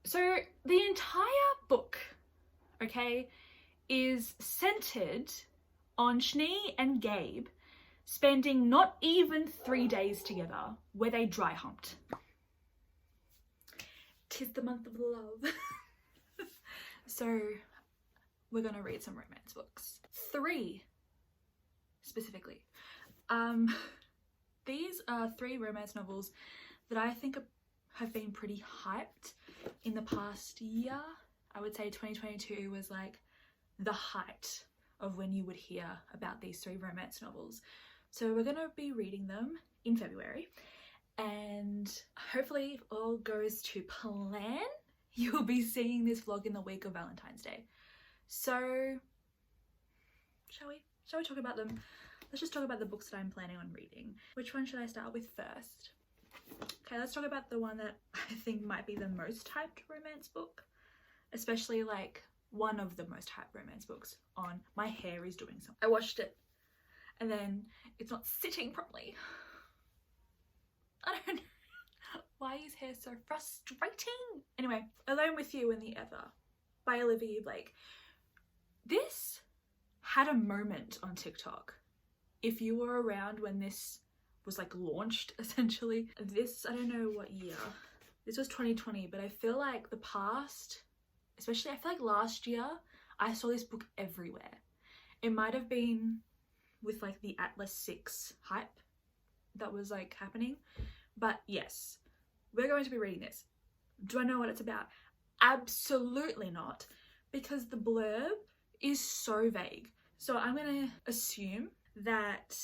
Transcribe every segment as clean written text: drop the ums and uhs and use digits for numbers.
So the entire book, okay, is centered on Schnee and Gabe spending not even 3 days together where they dry humped. 'Tis the month of love. So we're gonna read some romance books. 3 specifically. These are 3 romance novels that I think have been pretty hyped in the past year. I would say 2022 was like the height of when you would hear about these 3 romance novels. So we're gonna be reading them in February, and hopefully if all goes to plan, you'll be seeing this vlog in the week of Valentine's Day. So shall we talk about them? Let's just talk about the books that I'm planning on reading. Which one should I start with first? Okay, let's talk about the one that I think might be the most hyped romance book, especially like one of the most hyped romance books on My Hair Is Doing Something. I watched it and then it's not sitting properly. I don't know. Why is hair so frustrating? Anyway, Alone with You in the Ether by Olivie. Like, this had a moment on TikTok. If you were around when this was like launched, essentially. This, I don't know what year. This was 2020, but I feel like the past, especially I feel like last year, I saw this book everywhere. It might have been with like the Atlas 6 hype that was like happening. But yes, we're going to be reading this. Do I know what it's about? Absolutely not, because the blurb is so vague. So I'm gonna assume that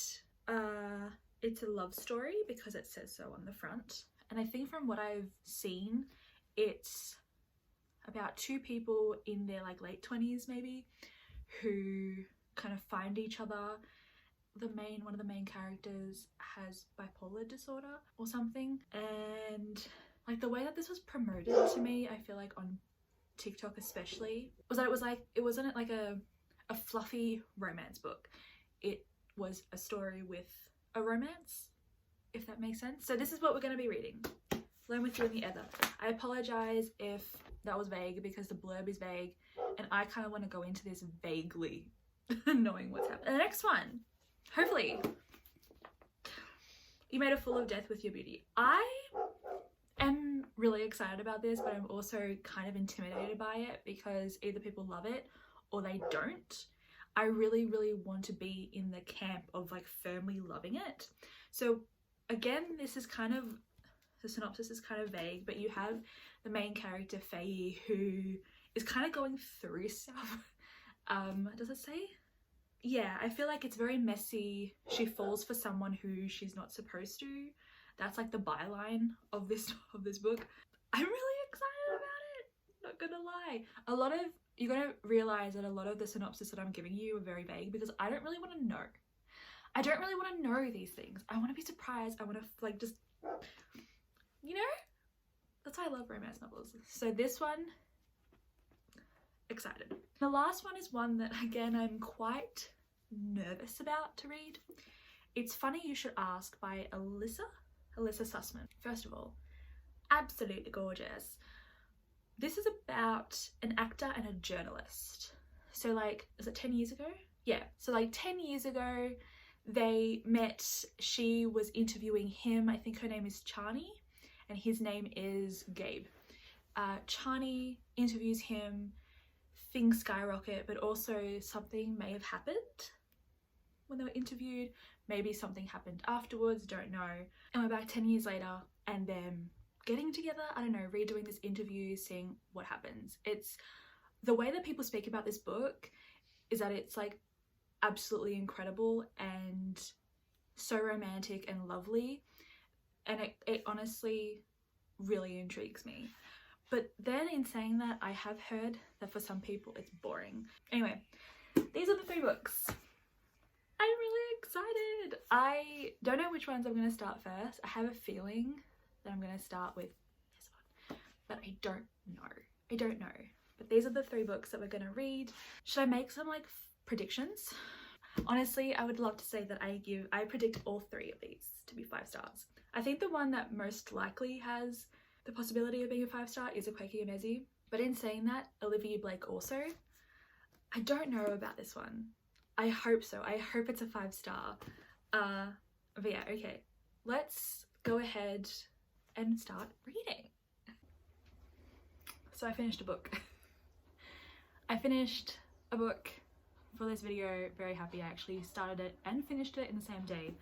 it's a love story because it says so on the front. And I think from what I've seen, it's about 2 people in their like late 20s maybe, who kind of find each other. One of the main characters has bipolar disorder or something, and like the way that this was promoted to me, I feel like on TikTok especially, was that it wasn't like a fluffy romance book. It was a story with a romance, if that makes sense. So this is what we're going to be reading. Alone with You in the Ether. I apologize if that was vague because the blurb is vague and I kind of want to go into this vaguely knowing what's happening. The next one, hopefully, You Made a Fool of Death with Your Beauty. I am really excited about this, but I'm also kind of intimidated by it because either people love it or they don't. I really want to be in the camp of like firmly loving it. So again, this is kind of, the synopsis is kind of vague, but you have the main character Faye, who is kind of going through stuff. Does it say? Yeah, I feel like it's very messy. She falls for someone who she's not supposed to. That's like the byline of this book. I'm really excited about it, not gonna lie. You're gonna realize that a lot of the synopsis that I'm giving you are very vague because I don't really want to know. I don't really want to know these things. I want to be surprised. I want to like just, you know, that's why I love romance novels. So this one, excited. The last one is one that again I'm quite nervous about to read. It's Funny You Should Ask by elissa Sussman. First of all, absolutely gorgeous. This is about an actor and a journalist. So like, is it 10 years ago? Yeah, so like 10 years ago they met. She was interviewing him. I think her name is Chani and his name is Gabe. Chani interviews him, things skyrocket, but also something may have happened when they were interviewed. Maybe something happened afterwards, don't know. And we're back 10 years later and then getting together, I don't know, redoing this interview, seeing what happens. It's the way that people speak about this book is that it's like absolutely incredible and so romantic and lovely, and it honestly really intrigues me. But then in saying that, I have heard that for some people it's boring. Anyway, these are the 3 books. I'm really excited. I don't know which ones I'm going to start first. I have a feeling that I'm going to start with this one, but I don't know. But these are the 3 books that we're going to read. Should I make some like predictions? Honestly, I would love to say that I predict all 3 of these to be 5 stars. I think the one that most likely has the possibility of being a 5-star is a quirky amazing. But in saying that, Olivia Blake also, I don't know about this one. I hope so. I hope it's a 5-star. But yeah, okay. Let's go ahead and start reading. So I finished a book. I finished a book for this video. Very happy. I actually started it and finished it in the same day.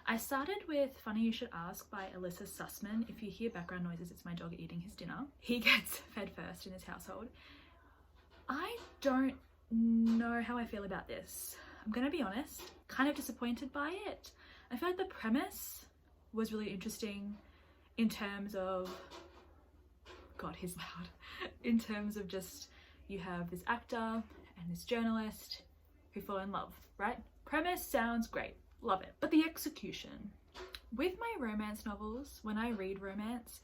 I started with Funny You Should Ask by Elissa Sussman. If you hear background noises, it's my dog eating his dinner. He gets fed first in this household. I don't know how I feel about this. I'm gonna be honest, kind of disappointed by it. I feel like the premise was really interesting in terms of, God, he's loud, in terms of just, you have this actor and this journalist who fall in love, right? Premise sounds great, love it. But the execution. With my romance novels, when I read romance,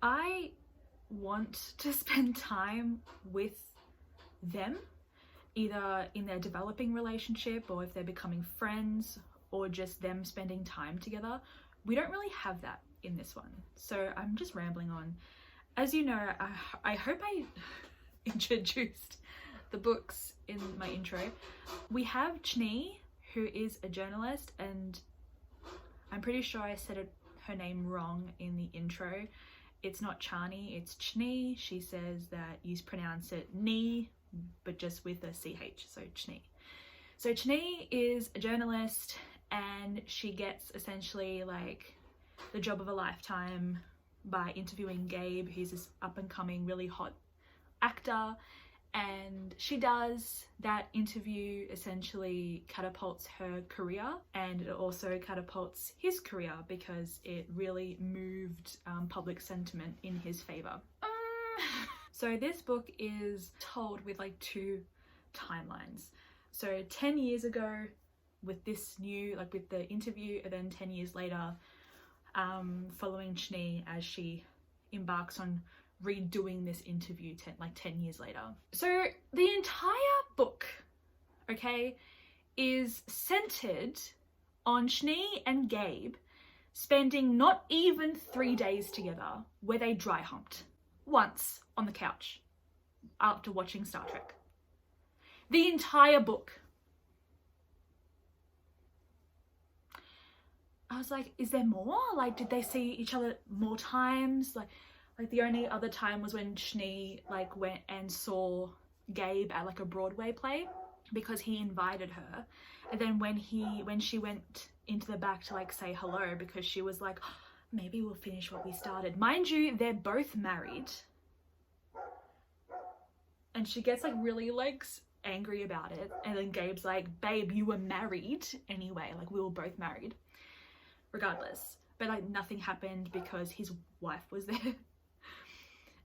I want to spend time with them, either in their developing relationship or if they're becoming friends or just them spending time together. We don't really have that in this one. So I'm just rambling on. As you know, I hope I introduced the books in my intro. We have Chni, who is a journalist, and I'm pretty sure I said her name wrong in the intro. It's not Chani, it's Chni. She says that you pronounce it ni, but just with a CH, so Chni. So Chni is a journalist, and she gets essentially like the job of a lifetime by interviewing Gabe, who's this up and coming really hot actor, and she does that interview, essentially catapults her career, and it also catapults his career because it really moved public sentiment in his favor. So this book is told with like 2 timelines. So 10 years ago with this new, like with the interview, and then 10 years later, following Chni as she embarks on redoing this interview 10 years later. So the entire book, okay, is centered on Chni and Gabe spending not even 3 days together, where they dry humped once on the couch after watching Star Trek. The entire book. I was like, is there more? Like, did they see each other more times? Like the only other time was when Chni like went and saw Gabe at like a Broadway play because he invited her. And then when she went into the back to like say hello because she was like, oh, maybe we'll finish what we started. Mind you, they're both married. And she gets like really like angry about it. And then Gabe's like, babe, you were married anyway. Like we were both married. Regardless, but like nothing happened because his wife was there.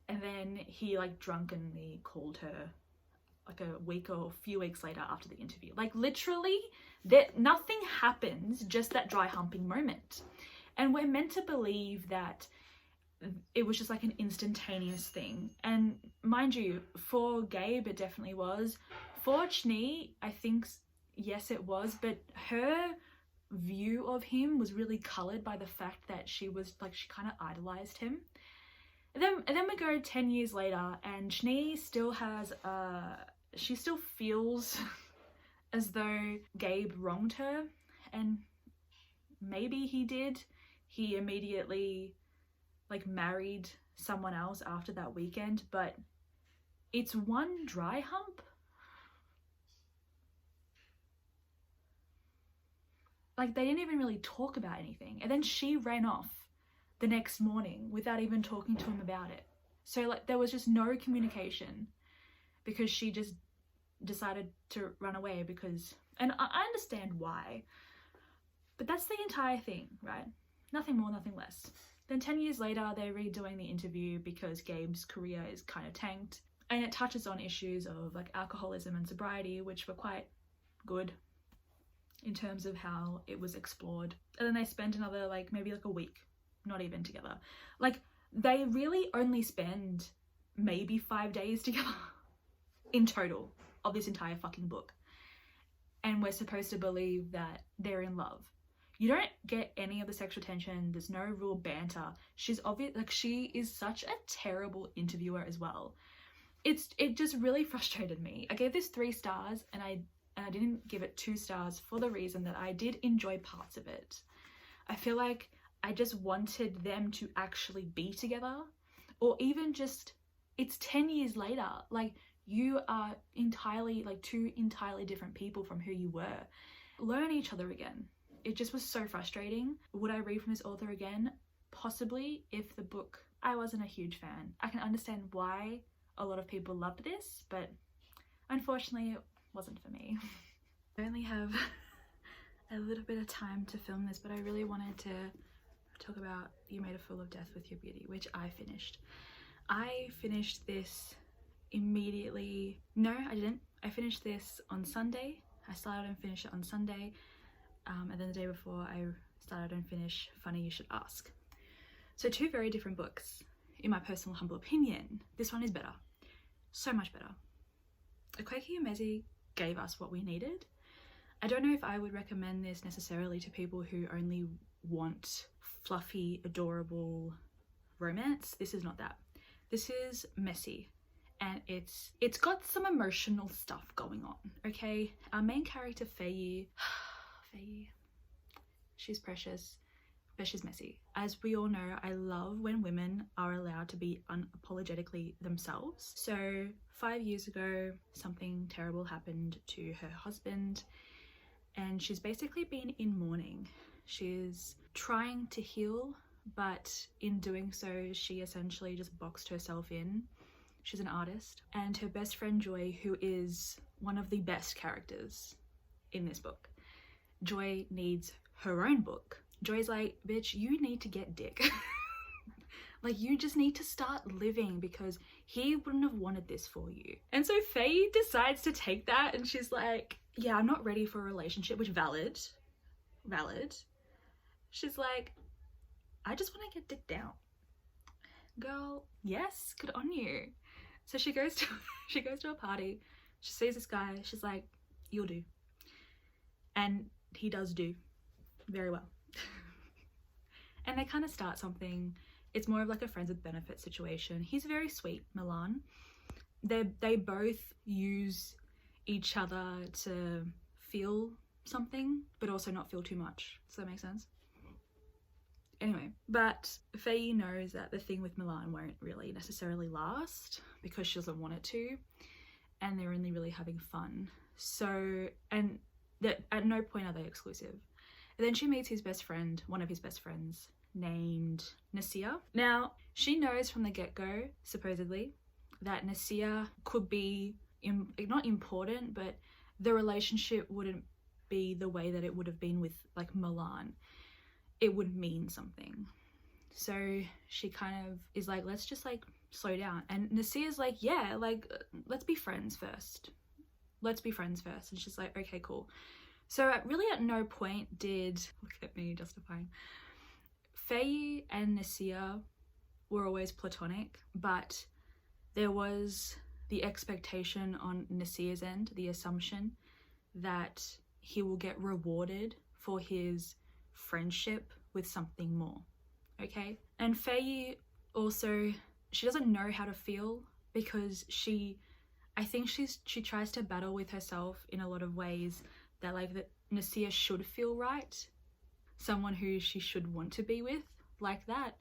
And then he like drunkenly called her like a week or a few weeks later after the interview. Like literally nothing happens, just that dry humping moment. And we're meant to believe that it was just like an instantaneous thing. And mind you, for Gabe it definitely was. For Chni, I think yes it was, but her view of him was really colored by the fact that she was like, she kind of idolized him. And then we go 10 years later, and Chni still has she still feels as though Gabe wronged her, and maybe he did. He immediately like married someone else after that weekend, but it's one dry hump. Like they didn't even really talk about anything, and then she ran off the next morning without even talking to him about it. So like there was just no communication because she just decided to run away because, and I understand why, but that's the entire thing, right? Nothing more, nothing less. Then 10 years later, they're redoing the interview because Gabe's career is kind of tanked, and it touches on issues of like alcoholism and sobriety, which were quite good in terms of how it was explored. And then they spend another like maybe like a week not even together. Like they really only spend maybe 5 days together in total of this entire fucking book, and we're supposed to believe that they're in love. You don't get any of the sexual tension. There's no real banter. She's obvious, like she is such a terrible interviewer as well. It just really frustrated me. I gave this 3 stars and I didn't give it 2 stars for the reason that I did enjoy parts of it. I feel like I just wanted them to actually be together, or even just, it's 10 years later, like you are entirely, like 2 entirely different people from who you were. Learn each other again. It just was so frustrating. Would I read from this author again? Possibly, if the book, I wasn't a huge fan. I can understand why a lot of people loved this, but unfortunately it wasn't for me. I only have a little bit of time to film this, but I really wanted to talk about You Made a Fool of Death with Your Beauty, which I finished. I finished this immediately. No, I didn't. I finished this on Sunday. I started and finished it on Sunday, and then the day before I started and finished Funny You Should Ask. So 2 very different books, in my personal humble opinion. This one is better. So much better. Akwaeke Emezi gave us what we needed. I don't know if I would recommend this necessarily to people who only want fluffy, adorable romance. This is not that. This is messy, and it's got some emotional stuff going on, okay? Our main character, Faye, she's precious, but she's messy. As we all know, I love when women are allowed to be unapologetically themselves. So 5 years ago, something terrible happened to her husband, and she's basically been in mourning. She's trying to heal, but in doing so, she essentially just boxed herself in. She's an artist, and her best friend Joy, who is one of the best characters in this book, Joy needs her own book. Joy's like, bitch, you need to get dick. Like, you just need to start living, because he wouldn't have wanted this for you. And so Faye decides to take that, and she's like, yeah, I'm not ready for a relationship, which valid. She's like, I just want to get dick down. Girl, yes, good on you. So she goes to a party, she sees this guy, she's like, you'll do. And he does do very well. And they kind of start something. It's more of like a friends with benefits situation. He's very sweet, Milan. They both use each other to feel something, but also not feel too much. Does that make sense? Anyway, but Faye knows that the thing with Milan won't really necessarily last because she doesn't want it to, and they're only really having fun. So, and that at no point are they exclusive. And then she meets his best friend, one of his best friends, named Nasia. Now, she knows from the get-go, supposedly, that Nasia could be, not important, but the relationship wouldn't be the way that it would have been with, like, Milan. It would mean something. So she kind of is like, let's just, like, slow down. And Nasia's like, yeah, like, let's be friends first. Let's be friends first. And she's like, okay, cool. So really at no point did, look at me justifying, Faye and Nasia were always platonic, but there was the expectation on Nasia's end, the assumption that he will get rewarded for his friendship with something more, okay? And Faye also, she doesn't know how to feel because I think she tries to battle with herself in a lot of ways that, like, that Nasia should feel right, someone who she should want to be with, like that.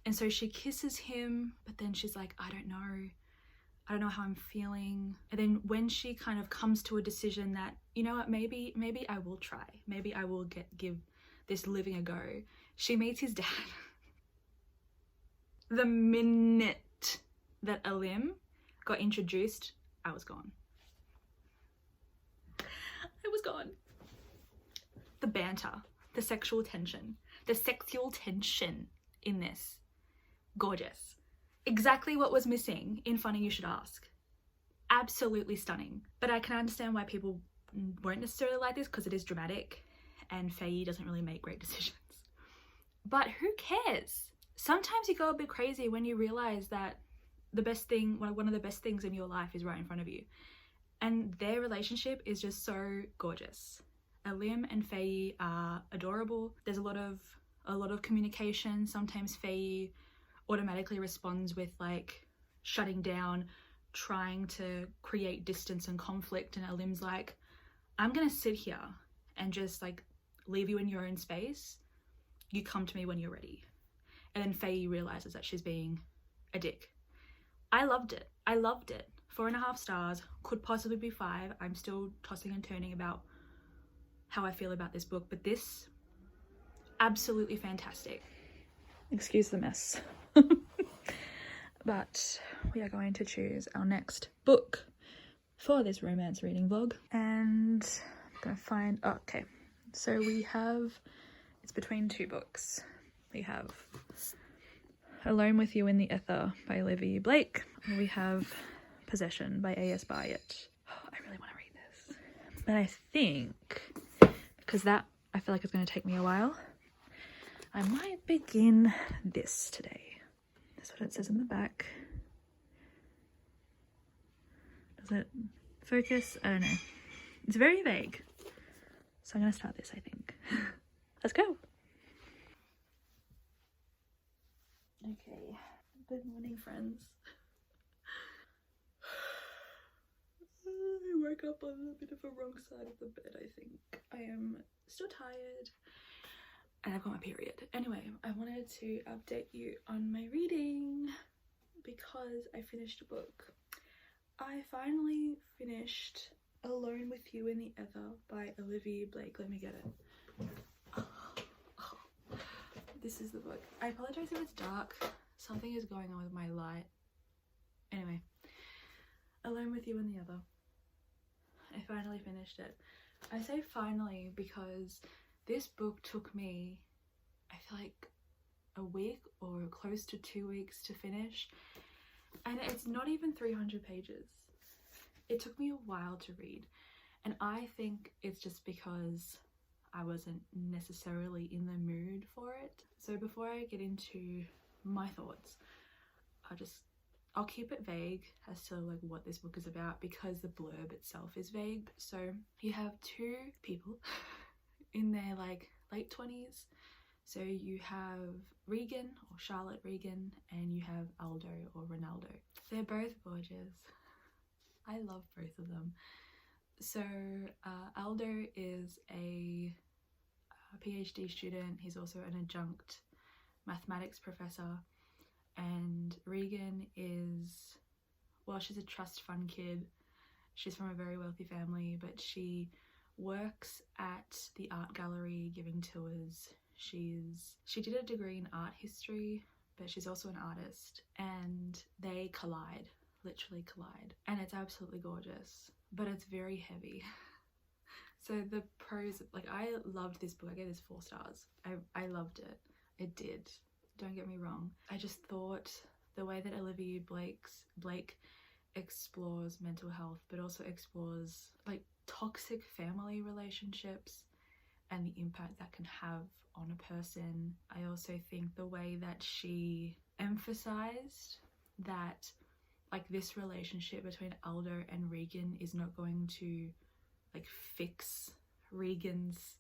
And so she kisses him, but then she's like, I don't know how I'm feeling. And then when she kind of comes to a decision that, you know what, maybe I will try, maybe I will give this living a go, she meets his dad. The minute that Alim got introduced, I was gone. I was gone. The banter, the sexual tension in this, gorgeous. Exactly what was missing in Funny You Should Ask. Absolutely stunning. But I can understand why people won't necessarily like this because it is dramatic and Faye doesn't really make great decisions. But who cares? Sometimes you go a bit crazy when you realize that the best thing, one of the best things in your life is right in front of you. And their relationship is just so gorgeous. Elim and Faye are adorable. There's a lot of communication. Sometimes Faye automatically responds with like shutting down, trying to create distance and conflict, and Elim's like, I'm gonna sit here and just like leave you in your own space. You come to me when you're ready. And then Faye realizes that she's being a dick. I loved it. 4.5 stars, could possibly be 5. I'm still tossing and turning about how I feel about this book, but this, absolutely fantastic. Excuse the mess. But we are going to choose our next book for this romance reading vlog, and I'm gonna find, oh, okay, so we have, it's between 2 books. We have Alone with You in the Ether by Olivie Blake, and we have Possession by A.S. Byatt. Oh, I really want to read this, but I think, because that I feel like it's going to take me a while, I might begin this today. That's what it says in the back. Does it focus? I don't know. It's very vague. So I'm going to start this, I think. Let's go. Okay. Good morning, friends. I woke up on a bit of a wrong side of the bed, I think. I am still tired. And I've got my period. Anyway, I wanted to update you on my reading because I finished a book. I finally finished Alone with You in the Ether by Olivie Blake. Let me get it. Oh. This is the book. I apologize if it's dark. Something is going on with my light. Anyway, Alone with You in the Ether. I finally finished it. I say finally because this book took me, I feel like, a week or close to 2 weeks to finish, and it's not even 300 pages. It took me a while to read, and I think it's just because I wasn't necessarily in the mood for it. So before I get into my thoughts, I'll keep it vague as to like what this book is about because the blurb itself is vague. So you have 2 people in their like late 20s. So you have Regan, or Charlotte Regan, and you have Aldo or Ronaldo. They're both gorgeous. I love both of them. So Aldo is a PhD student. He's also an adjunct mathematics professor, and Regan is, well, she's a trust fund kid. She's from a very wealthy family, but she works at the art gallery giving tours. She did a degree in art history, but she's also an artist, and they collide, literally collide, and it's absolutely gorgeous, but it's very heavy. So the prose, like, I loved this book. I gave this 4 stars. I loved it. It did, don't get me wrong. I just thought the way that Olivie Blake explores mental health, but also explores like toxic family relationships and the impact that can have on a person. I also think the way that she emphasized that like this relationship between Aldo and Regan is not going to like fix Regan's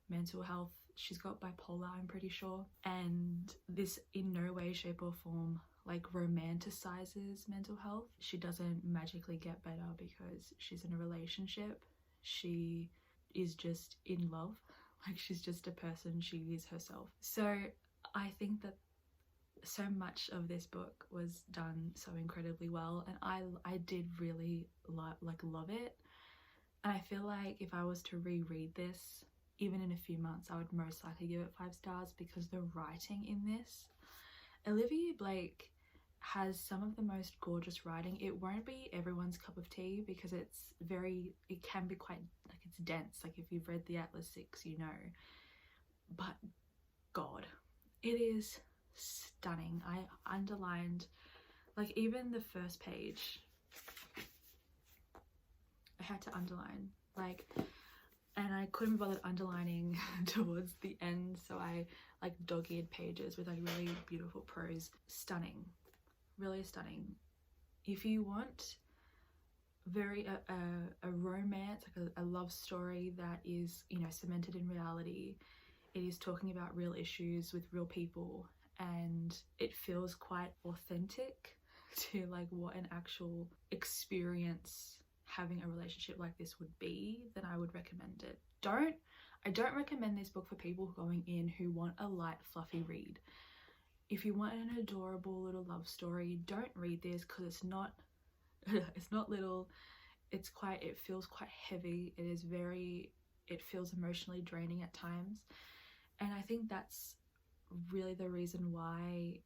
mental health. She's got bipolar, I'm pretty sure, and this in no way, shape or form like romanticizes mental health. She doesn't magically get better because she's in a relationship. She is just in love. Like, she's just a person. She is herself. So I think that so much of this book was done so incredibly well, and I did really love it. And I feel like if I was to reread this even in a few months, I would most likely give it 5 stars because the writing in this, Olivie Blake has some of the most gorgeous writing. It won't be everyone's cup of tea because it can be quite, like, it's dense. Like, if you've read the Atlas 6, you know. But God, it is stunning. I underlined, like, even the first page, I had to underline, like, and I couldn't be bothered underlining towards the end, so I like dog-eared pages with like really beautiful prose. Stunning, really stunning. If you want very a romance, like a love story that is, you know, cemented in reality. It is talking about real issues with real people, and it feels quite authentic to like what an actual experience having a relationship like this would be. Then I would recommend it. I don't recommend this book for people going in who want a light fluffy read. If you want an adorable little love story, don't read this, because it's not it's not little. It feels quite heavy. It feels emotionally draining at times, and I think that's really the reason why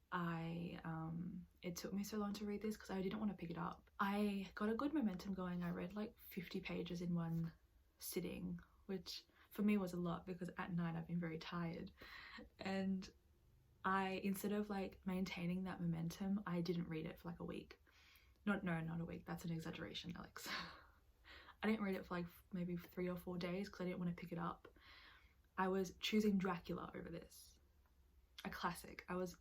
it took me so long to read this, because I didn't want to pick it up. I got a good momentum going. I read like 50 pages in one sitting, which for me was a lot because at night I've been very tired, and instead of like maintaining that momentum, I didn't read it for like a week. Not a week, that's an exaggeration, Alex. I didn't read it for like maybe 3 or 4 days because I didn't want to pick it up. I was choosing Dracula over this, a classic. I was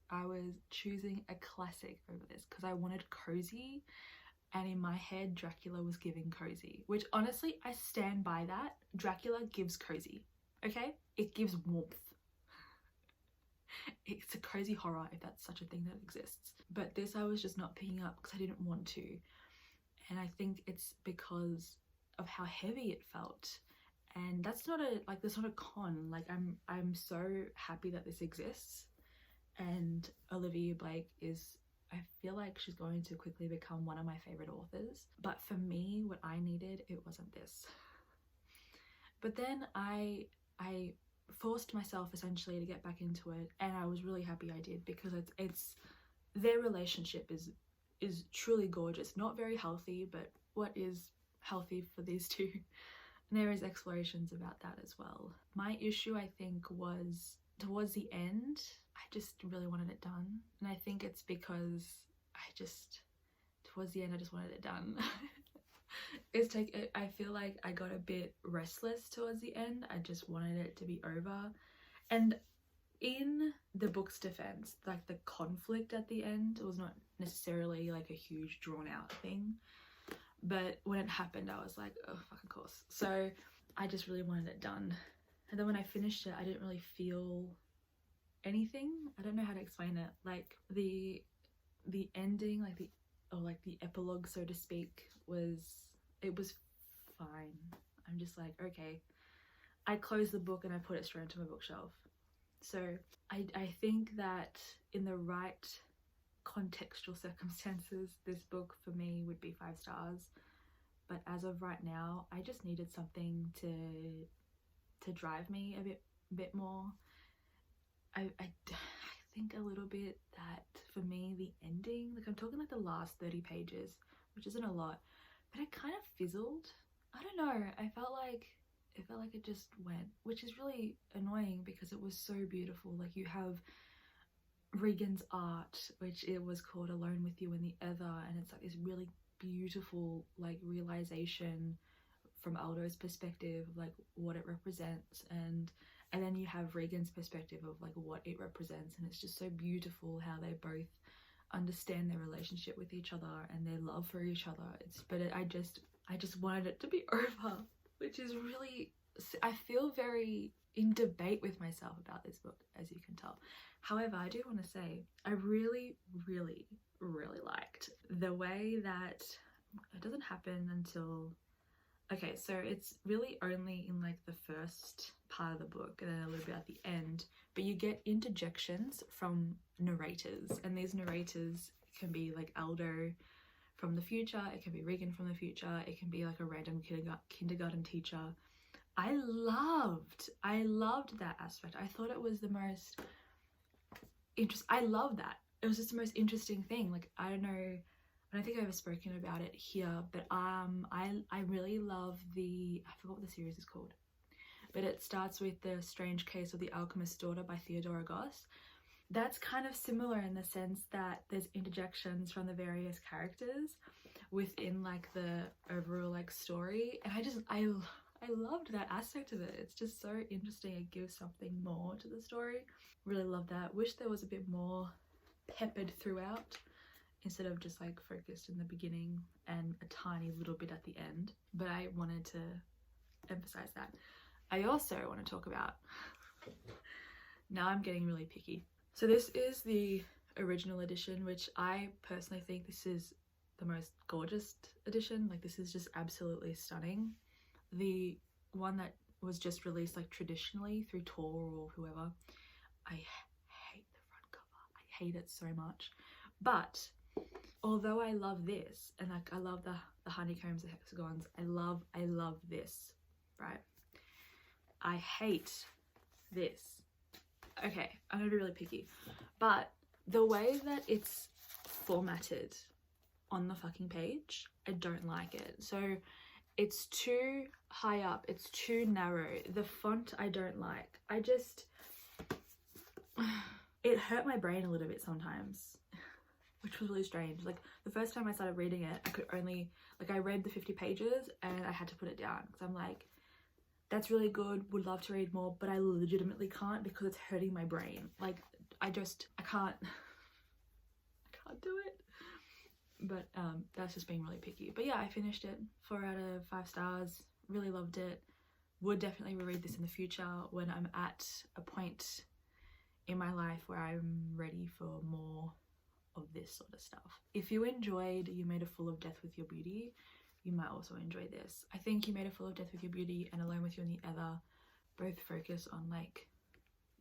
choosing a classic over this because I wanted cozy, and in my head Dracula was giving cozy, which honestly I stand by that. Dracula gives cozy, okay? It gives warmth. It's a cozy horror, if that's such a thing that exists. But this I was just not picking up because I didn't want to, and I think it's because of how heavy it felt. And that's not a con. Like I'm so happy that this exists, and Olivia Blake is, I feel like she's going to quickly become one of my favorite authors. But for me, what I needed, it wasn't this. But then I forced myself essentially to get back into it, and I was really happy I did, because it's their relationship is truly gorgeous. Not very healthy, but what is healthy for these two? And there is explorations about that as well. My issue, I think, was towards the end. I just really wanted it done, and I think it's because towards the end I just wanted it done. I feel like I got a bit restless towards the end. I just wanted it to be over. And in the book's defense, like the conflict at the end was not necessarily like a huge drawn out thing, but when it happened I was like, oh fucking course. So I just really wanted it done, and then when I finished it I didn't really feel anything. I don't know how to explain it. Like the ending, like the epilogue, so to speak, was fine. I'm just like, okay. I closed the book and I put it straight into my bookshelf. So I think that in the right contextual circumstances, this book for me would be 5 stars. But as of right now, I just needed something to drive me a bit more. I think a little bit that for me, the ending, like I'm talking like the last 30 pages, which isn't a lot, but it kind of fizzled. I don't know, I felt like it just went, which is really annoying because it was so beautiful. Like you have Regan's art, which it was called Alone with You in the Ether, and it's like this really beautiful like realization from Aldo's perspective of like what it represents, and then you have Regan's perspective of like what it represents, and it's just so beautiful how they both understand their relationship with each other and their love for each other. I just wanted it to be over, which is really, I feel very in debate with myself about this book, as you can tell. However, I do want to say I really, really, really liked the way that it doesn't happen until, okay, so it's really only in like the first part of the book and then a little bit at the end, but you get interjections from narrators, and these narrators can be like Aldo from the future, it can be Regan from the future, it can be like a random kindergarten teacher. I loved that aspect. I thought it was the most I love that. It was just the most interesting thing. Like, I don't know, I don't think I've ever spoken about it here, but I really love I forgot what the series is called, but it starts with The Strange Case of the Alchemist's Daughter by Theodora Goss. That's kind of similar in the sense that there's interjections from the various characters within like the overall like story, and I loved that aspect of it. It's just so interesting. It gives something more to the story. Really love that. Wish there was a bit more peppered throughout. instead of just like focused in the beginning and a tiny little bit at the end. But I wanted to emphasize that. I also want to talk about, now I'm getting really picky. So this is the original edition, which I personally think this is the most gorgeous edition. Like, this is just absolutely stunning. The one that was just released like traditionally through Tor or whoever, I hate the front cover. I hate it so much. But although I love this, and like I love the honeycombs, the hexagons, I love this, right? I hate this. Okay, I'm gonna be really picky, but the way that it's formatted on the fucking page, I don't like it. So it's too high up, it's too narrow, the font I don't like. It hurt my brain a little bit sometimes, which was really strange. Like, the first time I started reading it, I could only, like, I read the 50 pages and I had to put it down because I'm like, that's really good, would love to read more, but I legitimately can't because it's hurting my brain. Like, I can't do it. But that's just being really picky. But yeah, I finished it, 4 out of 5 stars, really loved it. Would definitely reread this in the future when I'm at a point in my life where I'm ready for more of this sort of stuff. If you enjoyed You Made a Fool of Death with Your Beauty, you might also enjoy this. I think You Made a Fool of Death with Your Beauty and Alone with You and the Other both focus on like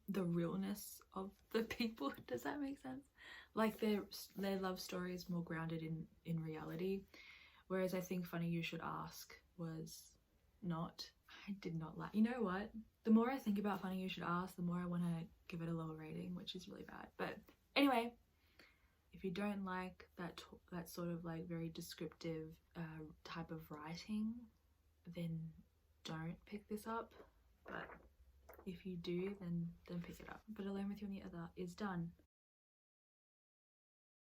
the realness of the people. Does that make sense? Like, their love story is more grounded in reality, whereas I think Funny You Should Ask was not. I did not like, you know what, the more I think about Funny You Should Ask, the more I want to give it a lower rating, which is really bad. But anyway, if you don't like that sort of like very descriptive type of writing, then don't pick this up. But if you do, then pick it up. But Alone with You and the Other is done.